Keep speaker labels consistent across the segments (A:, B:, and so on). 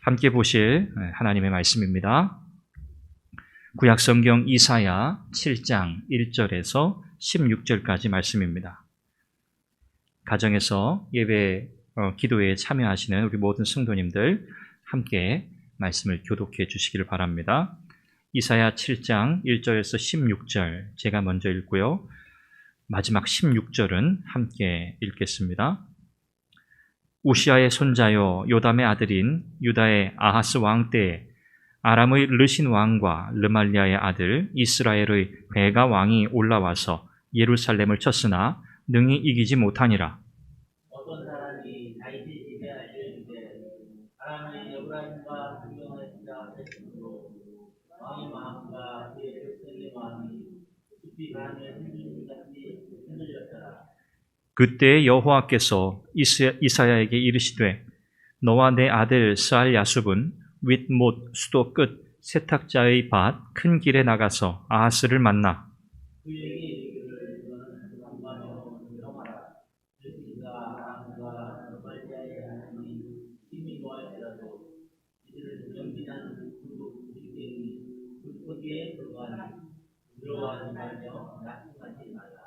A: 함께 보실 하나님의 말씀입니다. 구약성경 이사야 7장 1절에서 16절까지 말씀입니다. 가정에서 예배 기도에 참여하시는 우리 모든 성도님들 함께 말씀을 교독해 주시기를 바랍니다. 이사야 7장 1절에서 16절 제가 먼저 읽고요. 마지막 16절은 함께 읽겠습니다. 우시아의 손자요 요담의 아들인 유다의 아하스 왕 때에 아람의 르신 왕과 르말리아의 아들 이스라엘의 베가 왕이 올라와서 예루살렘을 쳤으나 능히 이기지 못하니라.
B: 어떤 사람이 다윗이 지배하여 이르되 아람의 에브라임과 두명하시다 하시므로 왕의 마음과 그의 백성의 마음이 깊이 간을 흔들리같이 흔들렸더라.
A: 그때 여호와께서 이사야에게 이르시되 너와 내 아들 스알 야숲은 윗못 수도 끝 세탁자의 밭 큰 길에 나가서 아하스를 만나
B: 그에게 이르기를 너는 강하며 명하라. 그가 아람과 르말리아의 하나님이 힘이 노할지라도 이들은 연기난 굴뚝쟁이 굴뚝에 불과하니 두려워하지 말며 낙심하지 말라.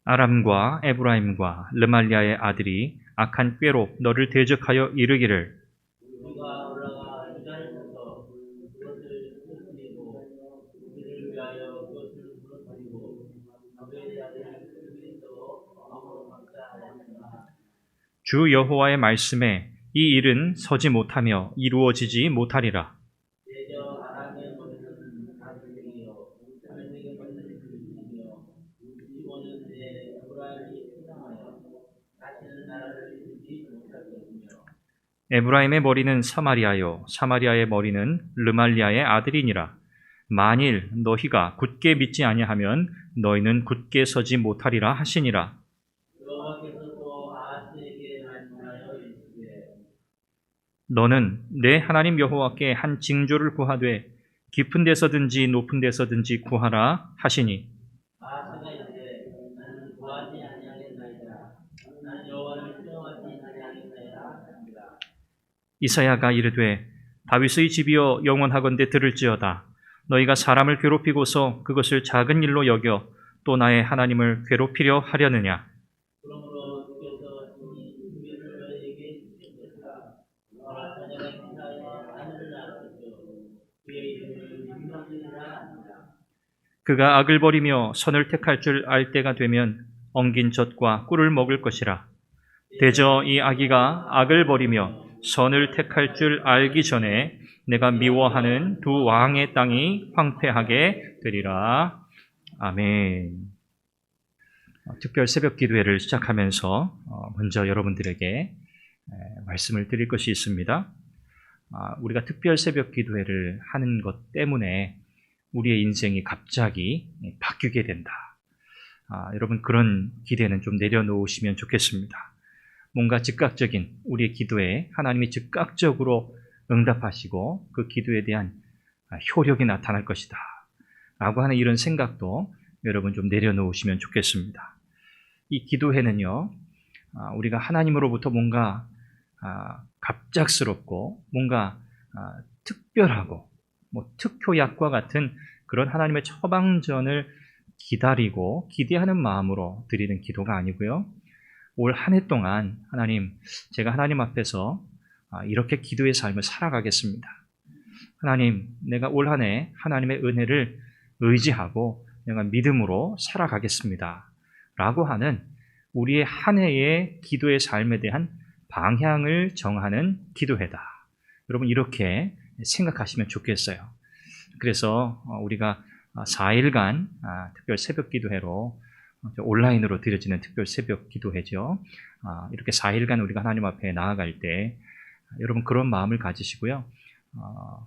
A: 아람과 에브라임과 르말리아의 아들이 악한 꾀로 너를 대적하여 이르기를
B: 우리가 올라가 유다를 쳐서 그것을 흩어뜨리고 우리를 위하여 그것을 무너뜨리고 아벨의 아들 그리스도 왕으로 막자 하였으나
A: 주 여호와의 말씀에 이 일은 서지 못하며 이루어지지 못하리라.
B: 대저 아람의 머리는 다스리며 하늘의 머리는 그리스이며 시몬은 내 에브라임이 피당하여 다시는 나라를 이루지 못할 것이며
A: 에브라임의 머리는 사마리아요 사마리아의 머리는 르말리아의 아들이니라. 만일 너희가 굳게 믿지 아니하면 너희는 굳게 서지 못하리라 하시니라.
B: 여호와께서 또 아하스에게 말씀하여 이르시되
A: 너는 내 하나님 여호와께 한 징조를 구하되 깊은 데서든지 높은 데서든지 구하라 하시니
B: 아하스가 이르되 나는 구하지 아니하겠나이다. 나는 여호와를 수용하지 아니하겠나이다 하니라.
A: 이사야가 이르되 다윗의 집이여 영원하건대 들을지어다. 너희가 사람을 괴롭히고서 그것을 작은 일로 여겨 또 나의 하나님을 괴롭히려 하려느냐.
B: 그러므로 주께서 친히 준비를 너희에게 주셨으리라. 너가 자녀가 기사하여 하늘을 나르셨죠. 그의 이름을 임명하리라 하니라.
A: 그가 악을 버리며 선을 택할 줄 알 때가 되면 엉긴 젖과 꿀을 먹을 것이라. 대저 이 아기가 악을 버리며 선을 택할 줄 알기 전에 내가 미워하는 두 왕의 땅이 황폐하게 되리라. 아멘. 특별 새벽 기도회를 시작하면서 먼저 여러분들에게 말씀을 드릴 것이 있습니다. 우리가 특별 새벽 기도회를 하는 것 때문에 우리의 인생이 갑자기 바뀌게 된다. 여러분 그런 기대는 좀 내려놓으시면 좋겠습니다. 뭔가 즉각적인 우리의 기도에 하나님이 즉각적으로 응답하시고 그 기도에 대한 효력이 나타날 것이다 라고 하는 이런 생각도 여러분 좀 내려놓으시면 좋겠습니다. 이 기도회는요 우리가 하나님으로부터 뭔가 갑작스럽고 뭔가 특별하고 특효약과 같은 그런 하나님의 처방전을 기다리고 기대하는 마음으로 드리는 기도가 아니고요. 올 한 해 동안 하나님, 제가 하나님 앞에서 이렇게 기도의 삶을 살아가겠습니다. 하나님, 내가 올 한 해 하나님의 은혜를 의지하고 내가 믿음으로 살아가겠습니다. 라고 하는 우리의 한 해의 기도의 삶에 대한 방향을 정하는 기도회다. 여러분 이렇게 생각하시면 좋겠어요. 그래서 우리가 4일간 특별 새벽 기도회로 온라인으로 드려지는 특별 새벽 기도회죠. 이렇게 4일간 우리가 하나님 앞에 나아갈 때 여러분 그런 마음을 가지시고요.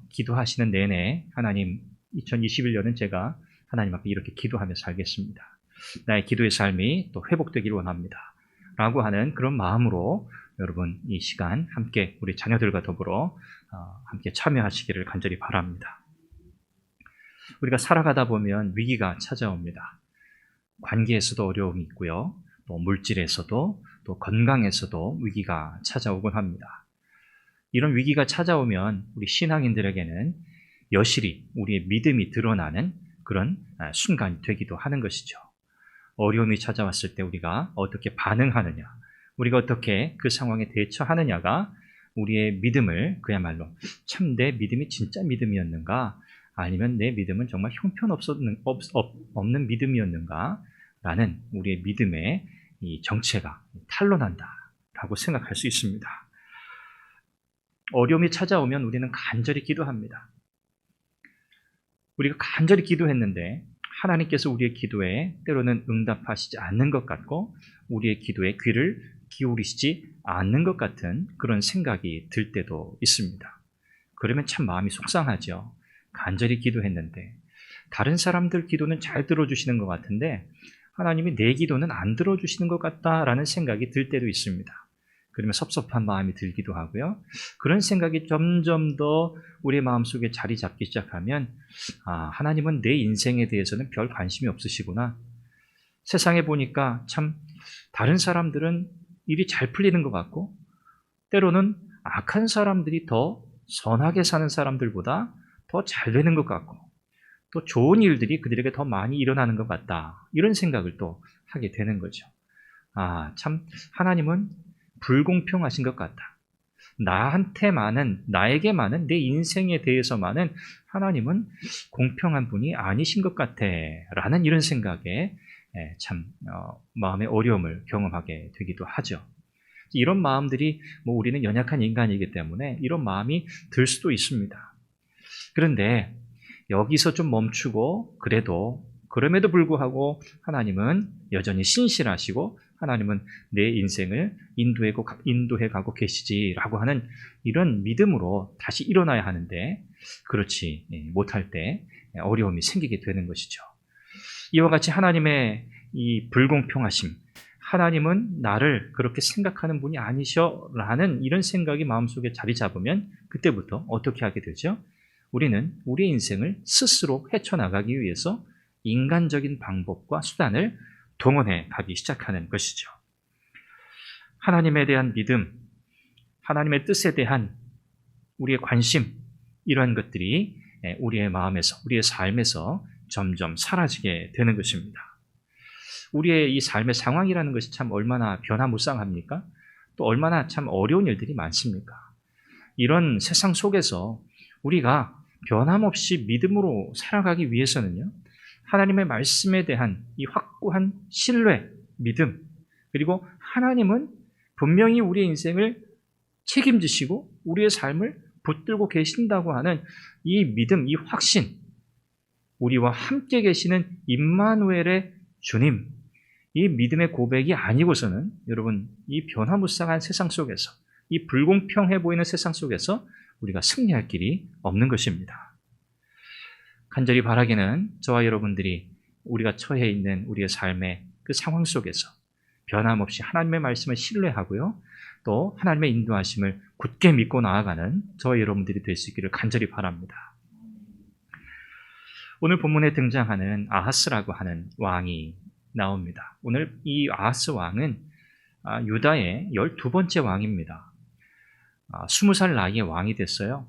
A: 기도하시는 내내 하나님 2021년은 제가 하나님 앞에 이렇게 기도하며 살겠습니다. 나의 기도의 삶이 또 회복되길 원합니다. 라고 하는 그런 마음으로 여러분 이 시간 함께 우리 자녀들과 더불어 함께 참여하시기를 간절히 바랍니다. 우리가 살아가다 보면 위기가 찾아옵니다. 관계에서도 어려움이 있고요. 또 물질에서도 또 건강에서도 위기가 찾아오곤 합니다. 이런 위기가 찾아오면 우리 신앙인들에게는 여실히 우리의 믿음이 드러나는 그런 순간이 되기도 하는 것이죠. 어려움이 찾아왔을 때 우리가 어떻게 반응하느냐, 우리가 어떻게 그 상황에 대처하느냐가 우리의 믿음을 그야말로 참 내 믿음이 진짜 믿음이었는가, 아니면 내 믿음은 정말 형편없는 믿음이었는가 라는 우리의 믿음의 이 정체가 탄로난다라고 생각할 수 있습니다. 어려움이 찾아오면 우리는 간절히 기도합니다. 우리가 간절히 기도했는데 하나님께서 우리의 기도에 때로는 응답하시지 않는 것 같고 우리의 기도에 귀를 기울이시지 않는 것 같은 그런 생각이 들 때도 있습니다. 그러면 참 마음이 속상하죠. 간절히 기도했는데 다른 사람들 기도는 잘 들어주시는 것 같은데 하나님이 내 기도는 안 들어주시는 것 같다라는 생각이 들 때도 있습니다. 그러면 섭섭한 마음이 들기도 하고요. 그런 생각이 점점 더 우리의 마음속에 자리 잡기 시작하면 하나님은 내 인생에 대해서는 별 관심이 없으시구나. 세상에 보니까 참 다른 사람들은 일이 잘 풀리는 것 같고 때로는 악한 사람들이 더 선하게 사는 사람들보다 더 잘 되는 것 같고 또 좋은 일들이 그들에게 더 많이 일어나는 것 같다. 이런 생각을 또 하게 되는 거죠. 참 하나님은 불공평하신 것 같다. 나에게만은 내 인생에 대해서만은 하나님은 공평한 분이 아니신 것 같아 라는 이런 생각에 참 마음의 어려움을 경험하게 되기도 하죠. 이런 마음들이 우리는 연약한 인간이기 때문에 이런 마음이 들 수도 있습니다. 그런데 여기서 좀 멈추고 그럼에도 불구하고 하나님은 여전히 신실하시고 하나님은 내 인생을 인도해 가고 계시지라고 하는 이런 믿음으로 다시 일어나야 하는데 그렇지 못할 때 어려움이 생기게 되는 것이죠. 이와 같이 하나님의 이 불공평하심, 하나님은 나를 그렇게 생각하는 분이 아니셔라는 이런 생각이 마음속에 자리 잡으면 그때부터 어떻게 하게 되죠? 우리는 우리의 인생을 스스로 헤쳐나가기 위해서 인간적인 방법과 수단을 동원해 가기 시작하는 것이죠. 하나님에 대한 믿음, 하나님의 뜻에 대한 우리의 관심, 이러한 것들이 우리의 마음에서, 우리의 삶에서 점점 사라지게 되는 것입니다. 우리의 이 삶의 상황이라는 것이 참 얼마나 변화무쌍합니까? 또 얼마나 참 어려운 일들이 많습니까? 이런 세상 속에서 우리가 변함없이 믿음으로 살아가기 위해서는요, 하나님의 말씀에 대한 이 확고한 신뢰, 믿음, 그리고 하나님은 분명히 우리의 인생을 책임지시고 우리의 삶을 붙들고 계신다고 하는 이 믿음, 이 확신, 우리와 함께 계시는 임마누엘의 주님, 이 믿음의 고백이 아니고서는 여러분 이 변화무쌍한 세상 속에서 이 불공평해 보이는 세상 속에서 우리가 승리할 길이 없는 것입니다. 간절히 바라기는 저와 여러분들이 우리가 처해 있는 우리의 삶의 그 상황 속에서 변함없이 하나님의 말씀을 신뢰하고요. 또 하나님의 인도하심을 굳게 믿고 나아가는 저와 여러분들이 될 수 있기를 간절히 바랍니다. 오늘 본문에 등장하는 아하스라고 하는 왕이 나옵니다. 오늘 이 아하스 왕은 유다의 12번째 왕입니다. 20살 나이에 왕이 됐어요.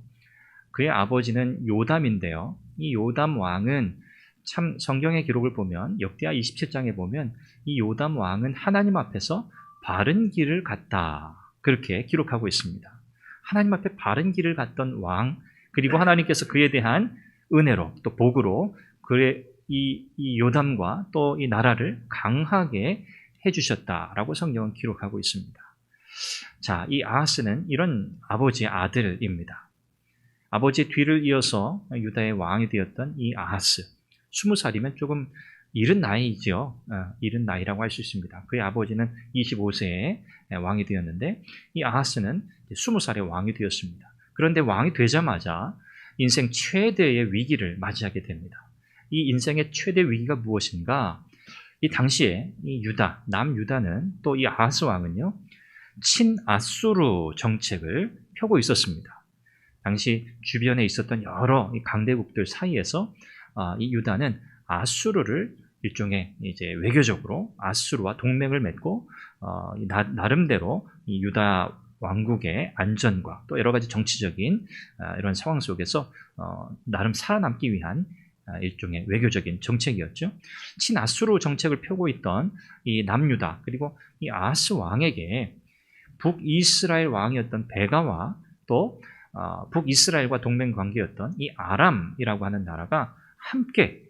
A: 그의 아버지는 요담인데요. 이 요담 왕은 참 성경의 기록을 보면 역대하 27장에 보면 이 요담 왕은 하나님 앞에서 바른 길을 갔다. 그렇게 기록하고 있습니다. 하나님 앞에 바른 길을 갔던 왕, 그리고 하나님께서 그에 대한 은혜로 또 복으로 그의 이 요담과 또 이 나라를 강하게 해주셨다라고 성경은 기록하고 있습니다. 자, 이 아하스는 이런 아버지의 아들입니다. 아버지의 뒤를 이어서 유다의 왕이 되었던 이 아하스, 20살이면 조금 이른 나이죠. 이른 나이라고 할 수 있습니다. 그의 아버지는 25세에 왕이 되었는데 이 아하스는 20살에 왕이 되었습니다. 그런데 왕이 되자마자 인생 최대의 위기를 맞이하게 됩니다. 이 인생의 최대 위기가 무엇인가? 이 당시에 이 유다, 남유다는 또 이 아하스 왕은요, 친아수르 정책을 펴고 있었습니다. 당시 주변에 있었던 여러 강대국들 사이에서 이 유다는 아수르를 일종의 이제 외교적으로 아수르와 동맹을 맺고 나름대로 이 유다 왕국의 안전과 또 여러 가지 정치적인 이런 상황 속에서 나름 살아남기 위한 일종의 외교적인 정책이었죠. 친아수르 정책을 펴고 있던 이 남유다 그리고 이 아하스 왕에게 북이스라엘 왕이었던 베가와 또 북이스라엘과 동맹 관계였던 이 아람이라고 하는 나라가 함께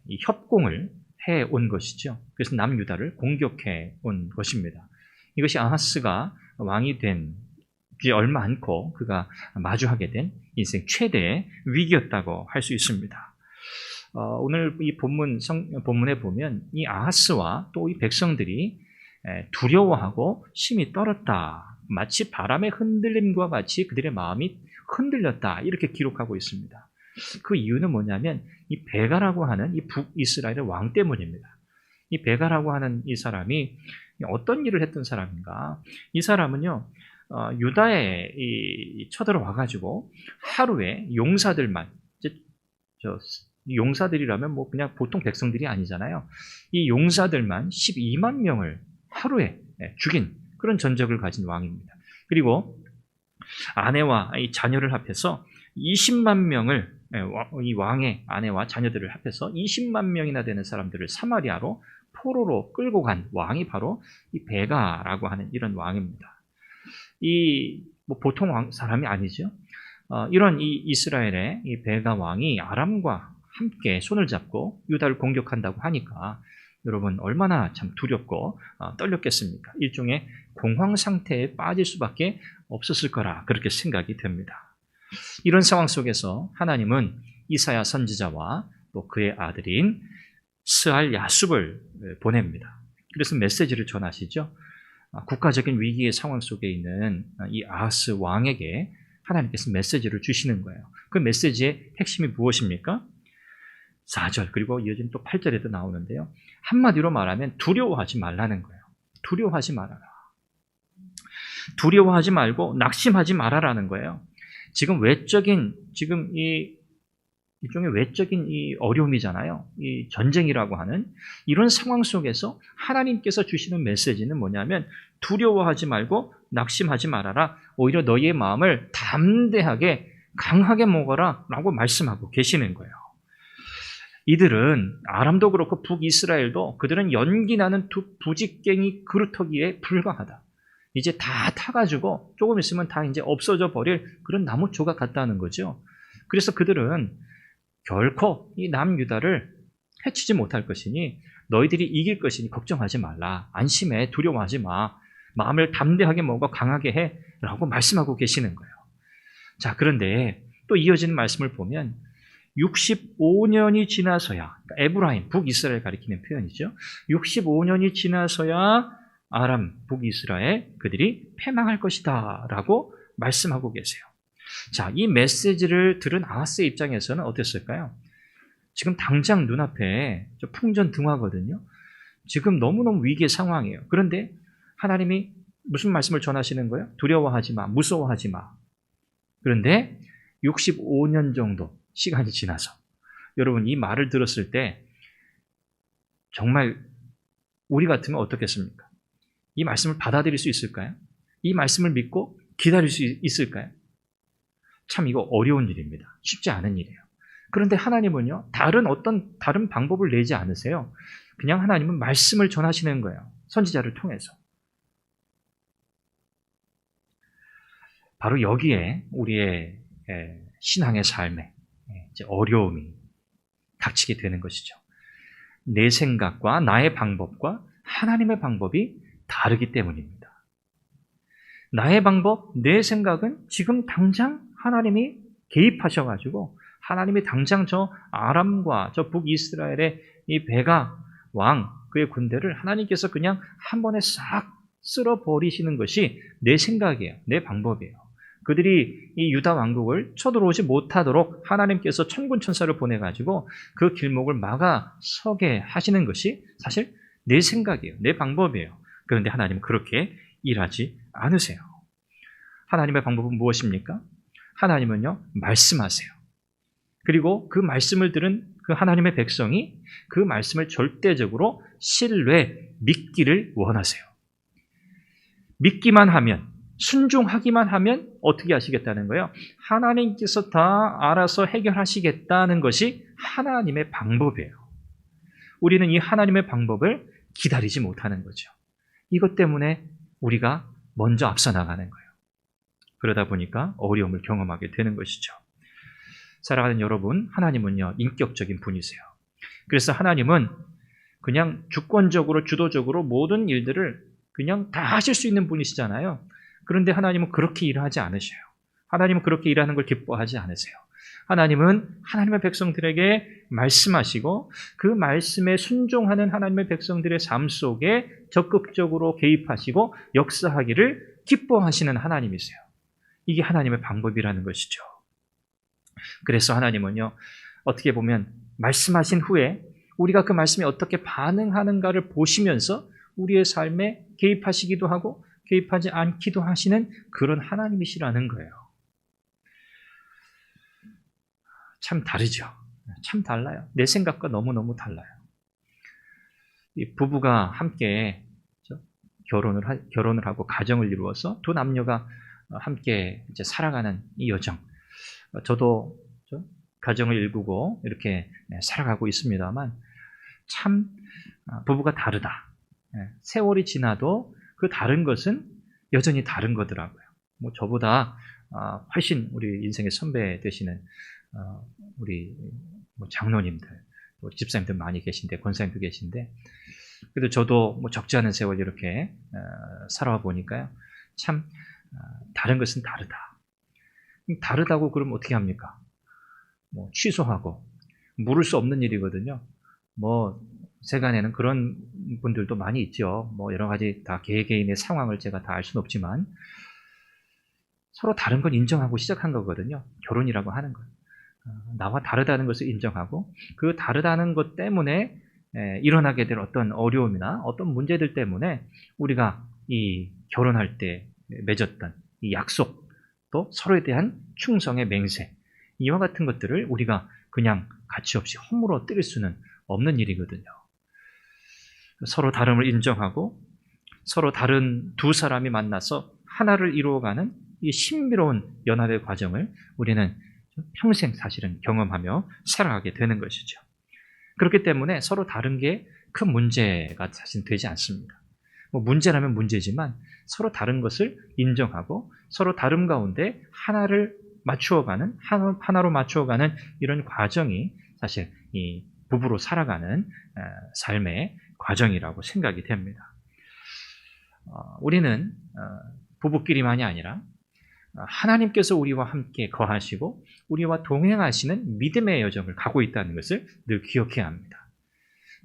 A: 이 협공을 해온 것이죠. 그래서 남유다를 공격해 온 것입니다. 이것이 아하스가 왕이 된 지 얼마 않고 그가 마주하게 된 인생 최대의 위기였다고 할 수 있습니다. 오늘 이 본문에 보면 이 아하스와 또 이 백성들이 두려워하고 심히 떨었다. 마치 바람의 흔들림과 같이 그들의 마음이 흔들렸다. 이렇게 기록하고 있습니다. 그 이유는 뭐냐면 이 베가라고 하는 이 북이스라엘의 왕 때문입니다. 이 베가라고 하는 이 사람이 어떤 일을 했던 사람인가? 이 사람은요, 유다에 쳐들어와가지고 하루에 용사들만, 용사들이라면 뭐 그냥 보통 백성들이 아니잖아요. 이 용사들만 12만 명을 하루에 죽인 그런 전적을 가진 왕입니다. 그리고 아내와 이 자녀를 합해서 20만 명을 이 왕의 아내와 자녀들을 합해서 20만 명이나 되는 사람들을 사마리아로 포로로 끌고 간 왕이 바로 이 베가라고 하는 이런 왕입니다. 뭐 보통 사람이 아니죠. 이런 이 이스라엘의 이 베가 왕이 아람과 함께 손을 잡고 유다를 공격한다고 하니까 여러분 얼마나 참 두렵고 떨렸겠습니까? 일종의 공황 상태에 빠질 수밖에 없었을 거라 그렇게 생각이 됩니다. 이런 상황 속에서 하나님은 이사야 선지자와 또 그의 아들인 스알 야숲을 보냅니다. 그래서 메시지를 전하시죠. 국가적인 위기의 상황 속에 있는 이 아하스 왕에게 하나님께서 메시지를 주시는 거예요. 그 메시지의 핵심이 무엇입니까? 4절 그리고 이어진 또 8절에도 나오는데요. 한마디로 말하면 두려워하지 말라는 거예요. 두려워하지 말아라. 두려워하지 말고 낙심하지 말아라는 거예요. 지금 일종의 외적인 이 어려움이잖아요. 이 전쟁이라고 하는 이런 상황 속에서 하나님께서 주시는 메시지는 뭐냐면 두려워하지 말고 낙심하지 말아라. 오히려 너희의 마음을 담대하게 강하게 먹어라 라고 말씀하고 계시는 거예요. 이들은 아람도 그렇고 북이스라엘도 그들은 연기 나는 부직갱이 그루터기에 불과하다. 이제 다 타가지고 조금 있으면 다 이제 없어져 버릴 그런 나무 조각 같다는 거죠. 그래서 그들은 결코 이 남유다를 해치지 못할 것이니 너희들이 이길 것이니 걱정하지 말라. 안심해. 두려워하지 마. 마음을 담대하게 먹어 강하게 해. 라고 말씀하고 계시는 거예요. 자, 그런데 또 이어지는 말씀을 보면 65년이 지나서야, 그러니까 에브라임, 북이스라엘 가리키는 표현이죠. 65년이 지나서야 아람, 북이스라엘 그들이 패망할 것이다 라고 말씀하고 계세요. 자, 이 메시지를 들은 아하스의 입장에서는 어땠을까요? 지금 당장 눈앞에 풍전등화거든요. 지금 너무너무 위기의 상황이에요. 그런데 하나님이 무슨 말씀을 전하시는 거예요? 두려워하지 마, 무서워하지 마. 그런데 65년 정도 시간이 지나서 여러분 이 말을 들었을 때 정말 우리 같으면 어떻겠습니까? 이 말씀을 받아들일 수 있을까요? 이 말씀을 믿고 기다릴 수 있을까요? 참 이거 어려운 일입니다. 쉽지 않은 일이에요. 그런데 하나님은요, 다른 방법을 내지 않으세요. 그냥 하나님은 말씀을 전하시는 거예요. 선지자를 통해서. 바로 여기에 우리의 신앙의 삶에 이제 어려움이 닥치게 되는 것이죠. 내 생각과 나의 방법과 하나님의 방법이 다르기 때문입니다. 나의 방법, 내 생각은 지금 당장 하나님이 개입하셔가지고 하나님이 당장 저 아람과 저 북이스라엘의 이 베가 왕 그의 군대를 하나님께서 그냥 한 번에 싹 쓸어버리시는 것이 내 생각이에요. 내 방법이에요. 그들이 이 유다 왕국을 쳐들어오지 못하도록 하나님께서 천군 천사를 보내가지고 그 길목을 막아 서게 하시는 것이 사실 내 생각이에요. 내 방법이에요. 그런데 하나님은 그렇게 일하지 않으세요. 하나님의 방법은 무엇입니까? 하나님은요, 말씀하세요. 그리고 그 말씀을 들은 그 하나님의 백성이 그 말씀을 절대적으로 신뢰, 믿기를 원하세요. 믿기만 하면 순종하기만 하면 어떻게 하시겠다는 거예요? 하나님께서 다 알아서 해결하시겠다는 것이 하나님의 방법이에요. 우리는 이 하나님의 방법을 기다리지 못하는 거죠. 이것 때문에 우리가 먼저 앞서 나가는 거예요. 그러다 보니까 어려움을 경험하게 되는 것이죠. 사랑하는 여러분, 하나님은요, 인격적인 분이세요. 그래서 하나님은 그냥 주권적으로, 주도적으로 모든 일들을 그냥 다 하실 수 있는 분이시잖아요. 그런데 하나님은 그렇게 일하지 않으셔요. 하나님은 그렇게 일하는 걸 기뻐하지 않으세요. 하나님은 하나님의 백성들에게 말씀하시고 그 말씀에 순종하는 하나님의 백성들의 삶 속에 적극적으로 개입하시고 역사하기를 기뻐하시는 하나님이세요. 이게 하나님의 방법이라는 것이죠. 그래서 하나님은요, 어떻게 보면 말씀하신 후에 우리가 그 말씀에 어떻게 반응하는가를 보시면서 우리의 삶에 개입하시기도 하고 개입하지 않기도 하시는 그런 하나님이시라는 거예요. 참 다르죠. 참 달라요. 내 생각과 너무너무 달라요. 이 부부가 함께 결혼을 하고 가정을 이루어서 두 남녀가 함께 이제 살아가는 이 여정. 저도 가정을 일구고 이렇게 살아가고 있습니다만 참 부부가 다르다. 세월이 지나도 그 다른 것은 여전히 다른 거더라고요. 뭐 저보다 훨씬 우리 인생의 선배 되시는 우리 뭐 장로님들, 집사님들 많이 계신데, 권사님도 계신데, 그래도 저도 뭐 적지 않은 세월 이렇게 살아와 보니까요, 참 다른 것은 다르다. 다르다고 그러면 어떻게 합니까? 뭐 취소하고 물을 수 없는 일이거든요. 뭐 세간에는 그런 분들도 많이 있죠. 뭐 여러 가지 다 개개인의 상황을 제가 다 알 수는 없지만 서로 다른 걸 인정하고 시작한 거거든요. 결혼이라고 하는 것. 나와 다르다는 것을 인정하고 그 다르다는 것 때문에 일어나게 될 어떤 어려움이나 어떤 문제들 때문에 우리가 이 결혼할 때 맺었던 이 약속, 또 서로에 대한 충성의 맹세, 이와 같은 것들을 우리가 그냥 가치없이 허물어 때릴 수는 없는 일이거든요. 서로 다름을 인정하고 서로 다른 두 사람이 만나서 하나를 이루어가는 이 신비로운 연합의 과정을 우리는 평생 사실은 경험하며 살아가게 되는 것이죠. 그렇기 때문에 서로 다른 게 큰 문제가 사실 되지 않습니다. 뭐 문제라면 문제지만 서로 다른 것을 인정하고 서로 다름 가운데 하나를 맞추어가는, 하나로 맞추어가는 이런 과정이 사실 이 부부로 살아가는 삶의 과정이라고 생각이 됩니다. 우리는 부부끼리만이 아니라 하나님께서 우리와 함께 거하시고 우리와 동행하시는 믿음의 여정을 가고 있다는 것을 늘 기억해야 합니다.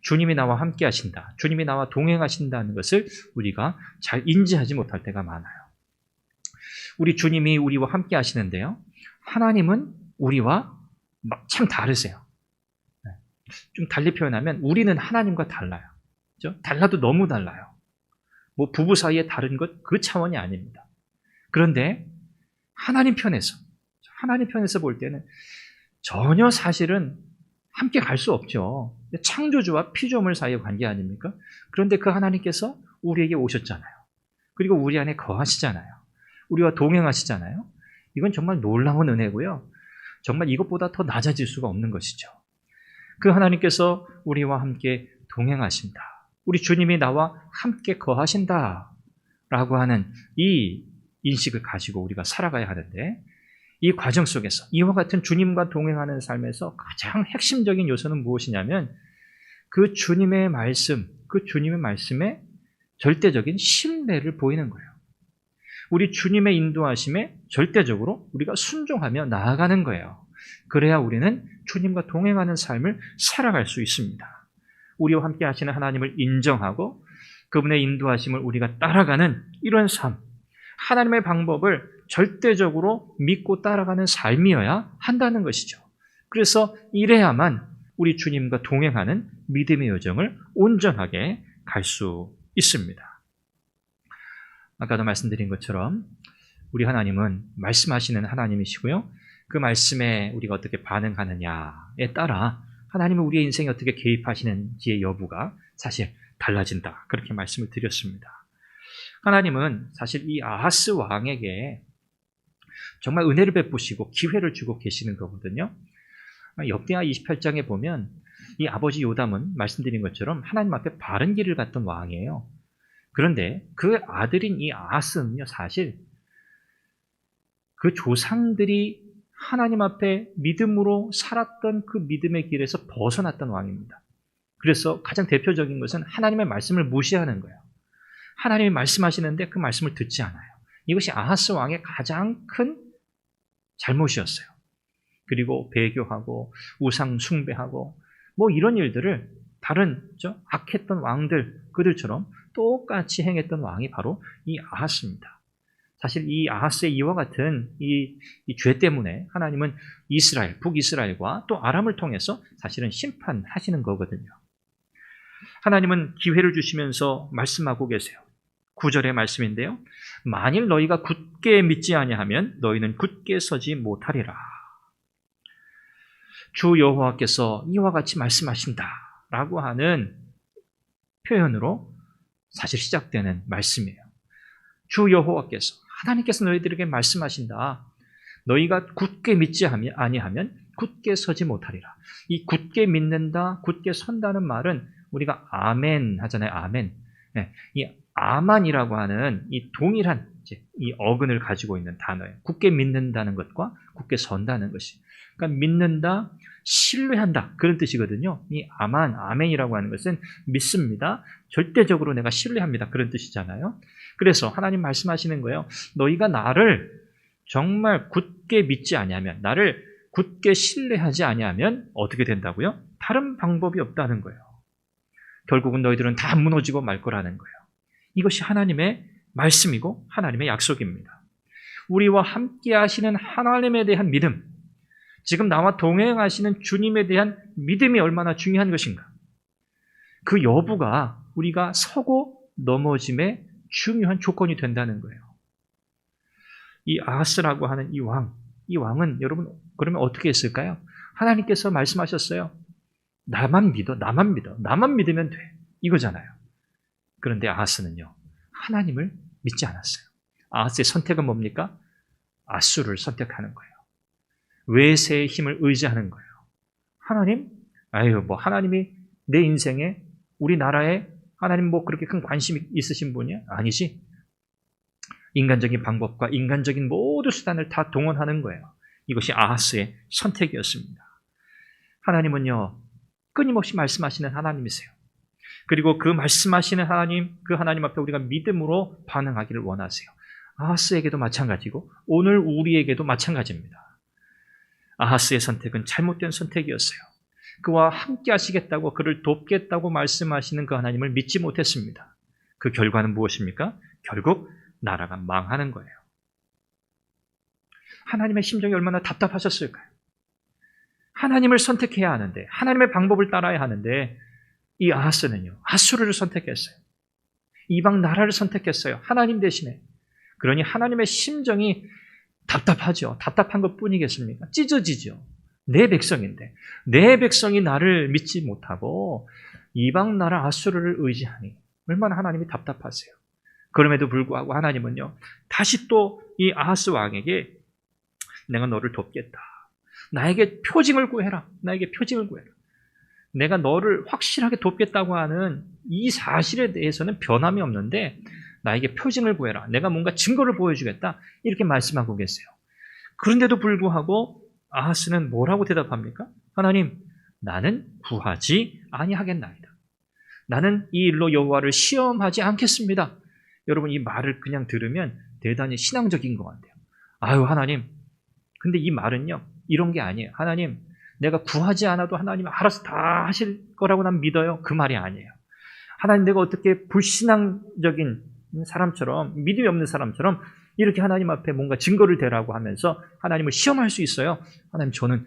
A: 주님이 나와 함께 하신다, 주님이 나와 동행하신다는 것을 우리가 잘 인지하지 못할 때가 많아요. 우리 주님이 우리와 함께 하시는데요, 하나님은 우리와 참 다르세요. 좀 달리 표현하면 우리는 하나님과 달라요. 그렇죠? 달라도 너무 달라요. 뭐 부부 사이에 다른 것 그 차원이 아닙니다. 그런데 하나님 편에서 볼 때는 전혀 사실은 함께 갈 수 없죠. 창조주와 피조물 사이의 관계 아닙니까? 그런데 그 하나님께서 우리에게 오셨잖아요. 그리고 우리 안에 거하시잖아요. 우리와 동행하시잖아요. 이건 정말 놀라운 은혜고요. 정말 이것보다 더 낮아질 수가 없는 것이죠. 그 하나님께서 우리와 함께 동행하신다. 우리 주님이 나와 함께 거하신다. 라고 하는 이 인식을 가지고 우리가 살아가야 하는데, 이 과정 속에서 이와 같은 주님과 동행하는 삶에서 가장 핵심적인 요소는 무엇이냐면 그 주님의 말씀, 그 주님의 말씀에 절대적인 신뢰를 보이는 거예요. 우리 주님의 인도하심에 절대적으로 우리가 순종하며 나아가는 거예요. 그래야 우리는 주님과 동행하는 삶을 살아갈 수 있습니다. 우리와 함께 하시는 하나님을 인정하고 그분의 인도하심을 우리가 따라가는 이런 삶, 하나님의 방법을 절대적으로 믿고 따라가는 삶이어야 한다는 것이죠. 그래서 이래야만 우리 주님과 동행하는 믿음의 여정을 온전하게 갈 수 있습니다. 아까도 말씀드린 것처럼 우리 하나님은 말씀하시는 하나님이시고요. 그 말씀에 우리가 어떻게 반응하느냐에 따라 하나님은 우리의 인생에 어떻게 개입하시는지의 여부가 사실 달라진다. 그렇게 말씀을 드렸습니다. 하나님은 사실 이 아하스 왕에게 정말 은혜를 베푸시고 기회를 주고 계시는 거거든요. 역대하 28장에 보면 이 아버지 요담은 말씀드린 것처럼 하나님 앞에 바른 길을 갔던 왕이에요. 그런데 그 아들인 이 아하스는요, 사실 그 조상들이 하나님 앞에 믿음으로 살았던 그 믿음의 길에서 벗어났던 왕입니다. 그래서 가장 대표적인 것은 하나님의 말씀을 무시하는 거예요. 하나님이 말씀하시는데 그 말씀을 듣지 않아요. 이것이 아하스 왕의 가장 큰 잘못이었어요. 그리고 배교하고 우상 숭배하고 뭐 이런 일들을 다른 악했던 왕들, 그들처럼 똑같이 행했던 왕이 바로 이 아하스입니다. 사실 이 아하스의 이와 같은 이 죄 때문에 하나님은 이스라엘, 북이스라엘과 또 아람을 통해서 사실은 심판하시는 거거든요. 하나님은 기회를 주시면서 말씀하고 계세요. 9절의 말씀인데요. 만일 너희가 굳게 믿지 아니하면 너희는 굳게 서지 못하리라. 주 여호와께서 이와 같이 말씀하신다라고 하는 표현으로 사실 시작되는 말씀이에요. 주 여호와께서, 하나님께서 너희들에게 말씀하신다. 너희가 굳게 믿지 아니하면 굳게 서지 못하리라. 이 굳게 믿는다, 굳게 선다는 말은 우리가 아멘 하잖아요. 아멘. 네, 이 아만이라고 하는 이 동일한 이 어근을 가지고 있는 단어예요. 굳게 믿는다는 것과 굳게 선다는 것이. 그러니까 믿는다, 신뢰한다, 그런 뜻이거든요. 이 아만, 아멘이라고 하는 것은 믿습니다. 절대적으로 내가 신뢰합니다. 그런 뜻이잖아요. 그래서 하나님 말씀하시는 거예요. 너희가 나를 정말 굳게 믿지 아니하면, 나를 굳게 신뢰하지 아니하면 어떻게 된다고요? 다른 방법이 없다는 거예요. 결국은 너희들은 다 무너지고 말 거라는 거예요. 이것이 하나님의 말씀이고 하나님의 약속입니다. 우리와 함께 하시는 하나님에 대한 믿음, 지금 나와 동행하시는 주님에 대한 믿음이 얼마나 중요한 것인가. 그 여부가 우리가 서고 넘어짐의 중요한 조건이 된다는 거예요. 이 아하스라고 하는 이 왕은 여러분 그러면 어떻게 했을까요? 하나님께서 말씀하셨어요. 나만 믿으면 돼. 이거잖아요. 그런데 아하스는요, 하나님을 믿지 않았어요. 아하스의 선택은 뭡니까? 아수르를 선택하는 거예요. 외세의 힘을 의지하는 거예요. 하나님? 하나님이 내 인생에, 우리나라에 하나님 뭐 그렇게 큰 관심이 있으신 분이야? 아니지. 인간적인 방법과 인간적인 모든 수단을 다 동원하는 거예요. 이것이 아하스의 선택이었습니다. 하나님은요, 끊임없이 말씀하시는 하나님이세요. 그리고 그 말씀하시는 하나님, 그 하나님 앞에 우리가 믿음으로 반응하기를 원하세요. 아하스에게도 마찬가지고 오늘 우리에게도 마찬가지입니다. 아하스의 선택은 잘못된 선택이었어요. 그와 함께 하시겠다고, 그를 돕겠다고 말씀하시는 그 하나님을 믿지 못했습니다. 그 결과는 무엇입니까? 결국 나라가 망하는 거예요. 하나님의 심정이 얼마나 답답하셨을까요? 하나님을 선택해야 하는데, 하나님의 방법을 따라야 하는데, 이 아하스는요, 아수르를 선택했어요. 이방 나라를 선택했어요. 하나님 대신에. 그러니 하나님의 심정이 답답하죠. 답답한 것 뿐이겠습니까? 찢어지죠. 내 백성인데, 내 백성이 나를 믿지 못하고 이방 나라 아수르를 의지하니 얼마나 하나님이 답답하세요. 그럼에도 불구하고 하나님은요, 다시 또 이 아하스 왕에게 내가 너를 돕겠다. 나에게 표징을 구해라. 나에게 표징을 구해라. 내가 너를 확실하게 돕겠다고 하는 이 사실에 대해서는 변함이 없는데 나에게 표징을 구해라. 내가 뭔가 증거를 보여주겠다. 이렇게 말씀하고 계세요. 그런데도 불구하고 아하스는 뭐라고 대답합니까? 하나님, 나는 구하지 아니하겠나이다. 나는 이 일로 여호와를 시험하지 않겠습니다. 여러분, 이 말을 그냥 들으면 대단히 신앙적인 것 같아요. 아유, 하나님. 근데 이 말은요, 이런 게 아니에요. 하나님, 내가 구하지 않아도 하나님 알아서 다 하실 거라고 난 믿어요. 그 말이 아니에요. 하나님, 내가 어떻게 불신앙적인 사람처럼, 믿음이 없는 사람처럼 이렇게 하나님 앞에 뭔가 증거를 대라고 하면서 하나님을 시험할 수 있어요. 하나님, 저는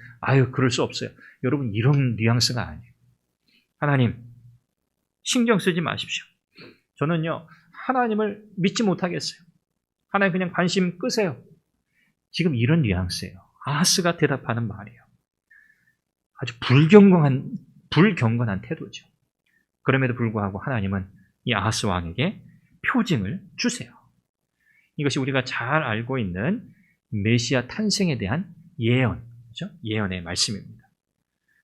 A: 그럴 수 없어요. 여러분, 이런 뉘앙스가 아니에요. 하나님, 신경 쓰지 마십시오. 저는요, 하나님을 믿지 못하겠어요. 하나님, 그냥 관심 끄세요. 지금 이런 뉘앙스예요. 아하스가 대답하는 말이에요. 아주 불경건한 태도죠. 그럼에도 불구하고 하나님은 이 아하스 왕에게 표징을 주세요. 이것이 우리가 잘 알고 있는 메시아 탄생에 대한 예언, 그렇죠? 예언의 말씀입니다.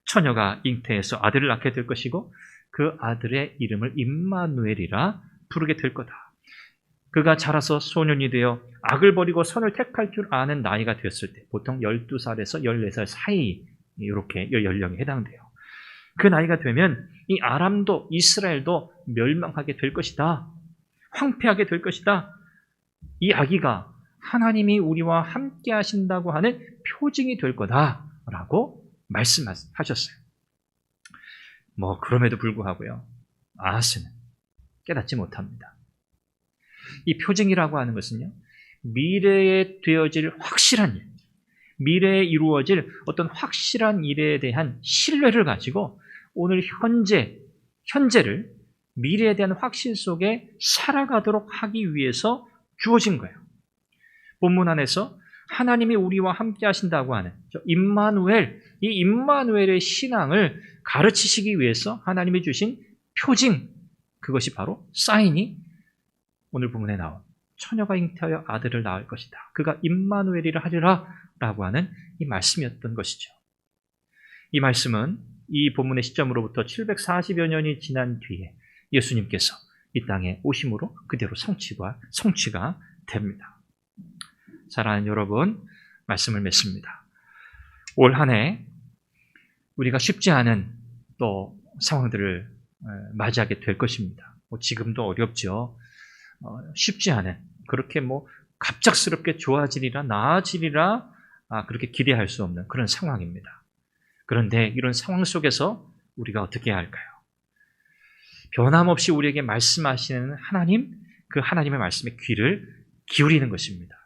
A: 처녀가 잉태해서 아들을 낳게 될 것이고 그 아들의 이름을 임마누엘이라 부르게 될 거다. 그가 자라서 소년이 되어 악을 버리고 선을 택할 줄 아는 나이가 되었을 때 보통 12살에서 14살 사이 이렇게 연령에 해당돼요. 그 나이가 되면 이 아람도 이스라엘도 멸망하게 될 것이다. 황폐하게 될 것이다. 이 아기가 하나님이 우리와 함께 하신다고 하는 표징이 될 거다라고 말씀하셨어요. 그럼에도 불구하고요. 아하스는 깨닫지 못합니다. 이 표징이라고 하는 것은요. 미래에 되어질 확실한 일, 미래에 이루어질 어떤 확실한 일에 대한 신뢰를 가지고 오늘 현재를 미래에 대한 확신 속에 살아가도록 하기 위해서 주어진 거예요. 본문 안에서 하나님이 우리와 함께 하신다고 하는 임마누엘, 이 임마누엘의 신앙을 가르치시기 위해서 하나님이 주신 표징, 그것이 바로 사인이 오늘 본문에 나온 처녀가 잉태하여 아들을 낳을 것이다. 그가 임마누엘이라 하리라 라고 하는 이 말씀이었던 것이죠. 이 말씀은 이 본문의 시점으로부터 740여 년이 지난 뒤에 예수님께서 이 땅에 오심으로 그대로 성취가 됩니다. 사랑하는 여러분, 말씀을 맺습니다. 올 한 해 우리가 쉽지 않은 또 상황들을 맞이하게 될 것입니다. 지금도 어렵죠. 쉽지 않은, 그렇게 갑작스럽게 좋아지리라 나아지리라 그렇게 기대할 수 없는 그런 상황입니다. 그런데 이런 상황 속에서 우리가 어떻게 해야 할까요? 변함없이 우리에게 말씀하시는 하나님, 그 하나님의 말씀에 귀를 기울이는 것입니다.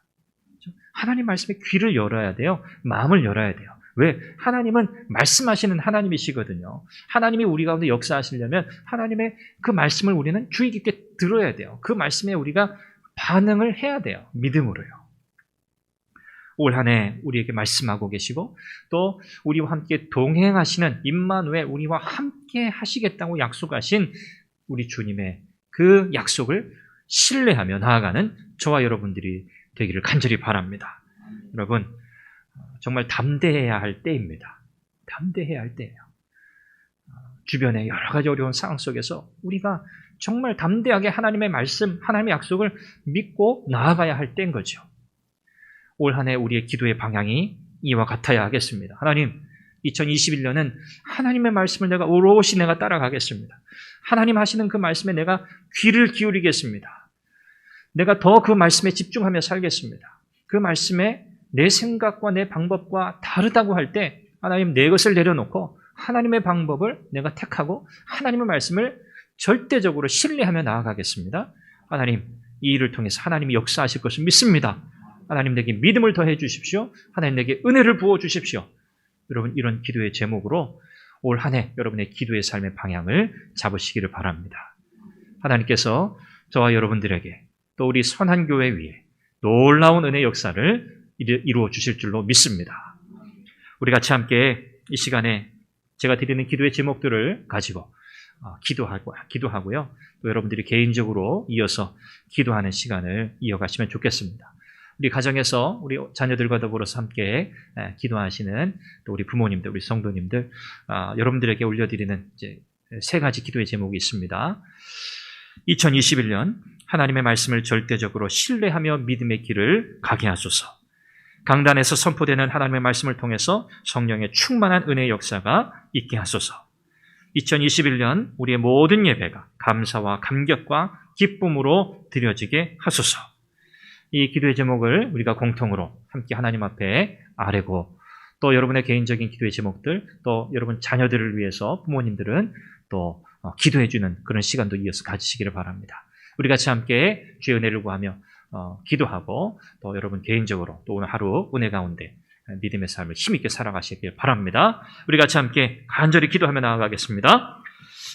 A: 하나님 말씀에 귀를 열어야 돼요. 마음을 열어야 돼요. 왜? 하나님은 말씀하시는 하나님이시거든요. 하나님이 우리 가운데 역사하시려면 하나님의 그 말씀을 우리는 주의 깊게 들어야 돼요. 그 말씀에 우리가 반응을 해야 돼요. 믿음으로요. 올 한 해 우리에게 말씀하고 계시고 또 우리와 함께 동행하시는 임마누엘, 우리와 함께 하시겠다고 약속하신 우리 주님의 그 약속을 신뢰하며 나아가는 저와 여러분들이 되기를 간절히 바랍니다. 여러분, 정말 담대해야 할 때입니다. 담대해야 할 때예요. 주변의 여러 가지 어려운 상황 속에서 우리가 정말 담대하게 하나님의 말씀, 하나님의 약속을 믿고 나아가야 할 때인 거죠. 올 한 해 우리의 기도의 방향이 이와 같아야 하겠습니다. 하나님, 2021년은 하나님의 말씀을 내가 오롯이 따라가겠습니다. 하나님 하시는 그 말씀에 내가 귀를 기울이겠습니다. 내가 더 그 말씀에 집중하며 살겠습니다. 그 말씀에 내 생각과 내 방법과 다르다고 할 때 하나님 내 것을 내려놓고 하나님의 방법을 내가 택하고 하나님의 말씀을 절대적으로 신뢰하며 나아가겠습니다. 하나님, 이 일을 통해서 하나님이 역사하실 것을 믿습니다. 하나님 내게 믿음을 더해 주십시오. 하나님 내게 은혜를 부어 주십시오. 여러분, 이런 기도의 제목으로 올 한 해 여러분의 기도의 삶의 방향을 잡으시기를 바랍니다. 하나님께서 저와 여러분들에게 또 우리 선한 교회 위에 놀라운 은혜 역사를 이루어 주실 줄로 믿습니다. 우리 같이 함께 이 시간에 제가 드리는 기도의 제목들을 가지고 기도하고요. 또 여러분들이 개인적으로 이어서 기도하는 시간을 이어가시면 좋겠습니다. 우리 가정에서 우리 자녀들과 더불어서 함께 기도하시는 또 우리 부모님들, 우리 성도님들, 여러분들에게 올려드리는 이제 세 가지 기도의 제목이 있습니다. 2021년 하나님의 말씀을 절대적으로 신뢰하며 믿음의 길을 가게 하소서. 강단에서 선포되는 하나님의 말씀을 통해서 성령의 충만한 은혜의 역사가 있게 하소서. 2021년 우리의 모든 예배가 감사와 감격과 기쁨으로 드려지게 하소서. 이 기도의 제목을 우리가 공통으로 함께 하나님 앞에 아뢰고 또 여러분의 개인적인 기도의 제목들, 또 여러분 자녀들을 위해서 부모님들은 또 기도해주는 그런 시간도 이어서 가지시기를 바랍니다. 우리 같이 함께 주의 은혜를 구하며 기도하고 또 여러분 개인적으로 또 오늘 하루 은혜 가운데 믿음의 삶을 힘있게 살아가시길 바랍니다. 우리 같이 함께 간절히 기도하며 나아가겠습니다.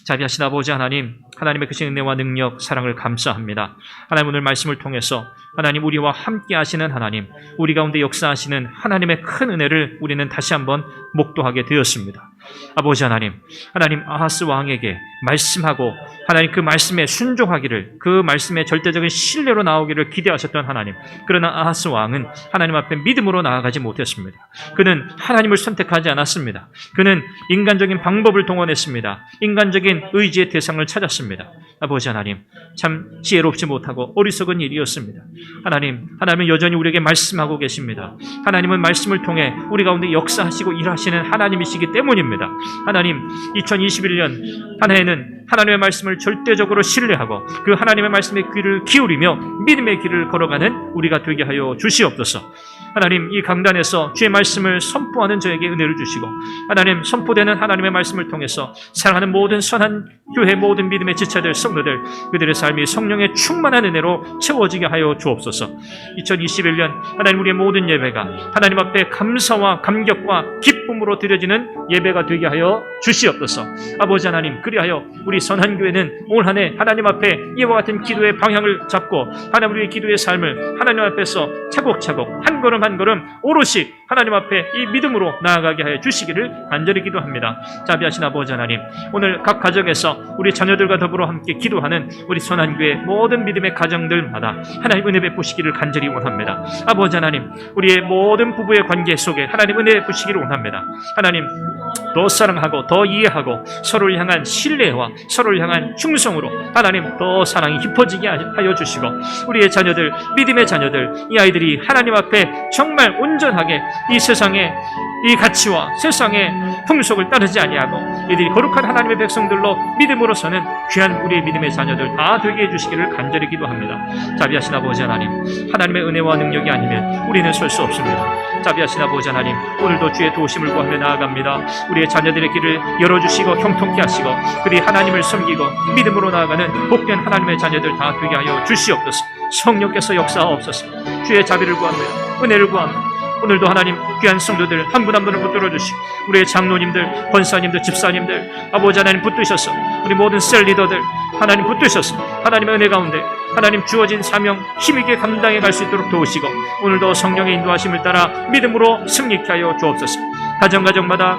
A: 자비하신 아버지 하나님, 하나님의 크신 은혜와 능력, 사랑을 감사합니다. 하나님, 오늘 말씀을 통해서 하나님 우리와 함께 하시는 하나님, 우리 가운데 역사하시는 하나님의 큰 은혜를 우리는 다시 한번 목도하게 되었습니다. 아버지 하나님, 하나님 아하스 왕에게 말씀하고 하나님 그 말씀에 순종하기를, 그 말씀에 절대적인 신뢰로 나오기를 기대하셨던 하나님, 그러나 아하스 왕은 하나님 앞에 믿음으로 나아가지 못했습니다. 그는 하나님을 선택하지 않았습니다. 그는 인간적인 방법을 동원했습니다. 인간적인 의지의 대상을 찾았습니다. 아버지 하나님, 참 지혜롭지 못하고 어리석은 일이었습니다. 하나님은 여전히 우리에게 말씀하고 계십니다. 하나님은 말씀을 통해 우리 가운데 역사하시고 일하시는 하나님이시기 때문입니다. 하나님, 2021년 한 해에는 하나님의 말씀을 절대적으로 신뢰하고 그 하나님의 말씀에 귀를 기울이며 믿음의 길을 걸어가는 우리가 되게 하여 주시옵소서. 하나님, 이 강단에서 주의 말씀을 선포하는 저에게 은혜를 주시고, 하나님, 선포되는 하나님의 말씀을 통해서 사랑하는 모든 선한 교회, 모든 믿음의 지체들, 성도들, 그들의 삶이 성령의 충만한 은혜로 채워지게 하여 주옵소서. 2021년 하나님, 우리의 모든 예배가 하나님 앞에 감사와 감격과 기쁨으로 드려지는 예배가 되게 하여 주시옵소서. 아버지 하나님, 그리하여 우리 선한 교회는 올 한 해 하나님 앞에 이와 같은 기도의 방향을 잡고 하나님, 우리의 기도의 삶을 하나님 앞에서 차곡차곡 한 걸음 한 걸음 오롯이 하나님 앞에 이 믿음으로 나아가게 하여 주시기를 간절히 기도합니다. 자비하신 아버지 하나님, 오늘 각 가정에서 우리 자녀들과 더불어 함께 기도하는 우리 선한교회 모든 믿음의 가정들마다 하나님 은혜 베푸시기를 간절히 원합니다. 아버지 하나님, 우리의 모든 부부의 관계 속에 하나님 은혜 베푸시기를 원합니다. 하나님, 더 사랑하고 더 이해하고 서로를 향한 신뢰와 서로를 향한 충성으로 하나님 더 사랑이 깊어지게 하여 주시고, 우리의 자녀들, 믿음의 자녀들, 이 아이들이 하나님 앞에 정말 온전하게 이 세상의 이 가치와 세상의 풍속을 따르지 아니하고 이들이 거룩한 하나님의 백성들로 믿음으로서는 귀한 우리의 믿음의 자녀들 다 되게 해주시기를 간절히 기도합니다. 자비하신 아버지 하나님, 하나님의 은혜와 능력이 아니면 우리는 설 수 없습니다. 자비하신 아버지 하나님, 오늘도 주의 도우심을 구하며 나아갑니다. 우리의 자녀들의 길을 열어주시고 형통케 하시고 그들이 하나님을 섬기고 믿음으로 나아가는 복된 하나님의 자녀들 다 되게 하여 주시옵소서. 성령께서 역사하옵소서. 주의 자비를 구합니다. 은혜를 구합니다. 오늘도 하나님 귀한 성도들 한 분 한 분을 붙들어 주시고 우리의 장로님들, 권사님들, 집사님들, 아버지 하나님 붙드셔서 우리 모든 셀 리더들 하나님 붙드셔서 하나님의 은혜 가운데 하나님 주어진 사명 힘있게 감당해 갈 수 있도록 도우시고 오늘도 성령의 인도하심을 따라 믿음으로 승리케 하여 주옵소서. 가정마다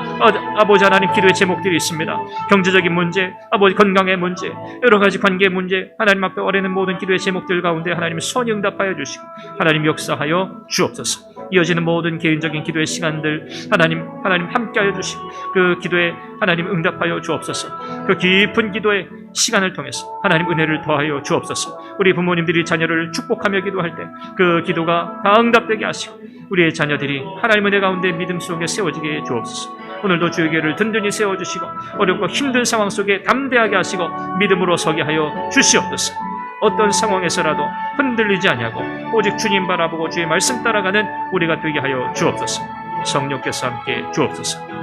A: 아버지 하나님 기도의 제목들이 있습니다. 경제적인 문제, 아버지 건강의 문제, 여러 가지 관계의 문제, 하나님 앞에 어뢰는 모든 기도의 제목들 가운데 하나님 선히 응답하여 주시고 하나님 역사하여 주옵소서. 이어지는 모든 개인적인 기도의 시간들 하나님 함께하여 주시고 그 기도에 하나님 응답하여 주옵소서. 그 깊은 기도의 시간을 통해서 하나님 은혜를 더하여 주옵소서. 우리 부모님들이 자녀를 축복하며 기도할 때 그 기도가 다 응답되게 하시고 우리의 자녀들이 하나님 은혜 가운데 믿음 속에 세워지게 해 주옵소서. 오늘도 주의 교회를 든든히 세워주시고 어렵고 힘든 상황 속에 담대하게 하시고 믿음으로 서게 하여 주시옵소서. 어떤 상황에서라도 흔들리지 아니하고 오직 주님 바라보고 주의 말씀 따라가는 우리가 되게 하여 주옵소서. 성령께서 함께 주옵소서.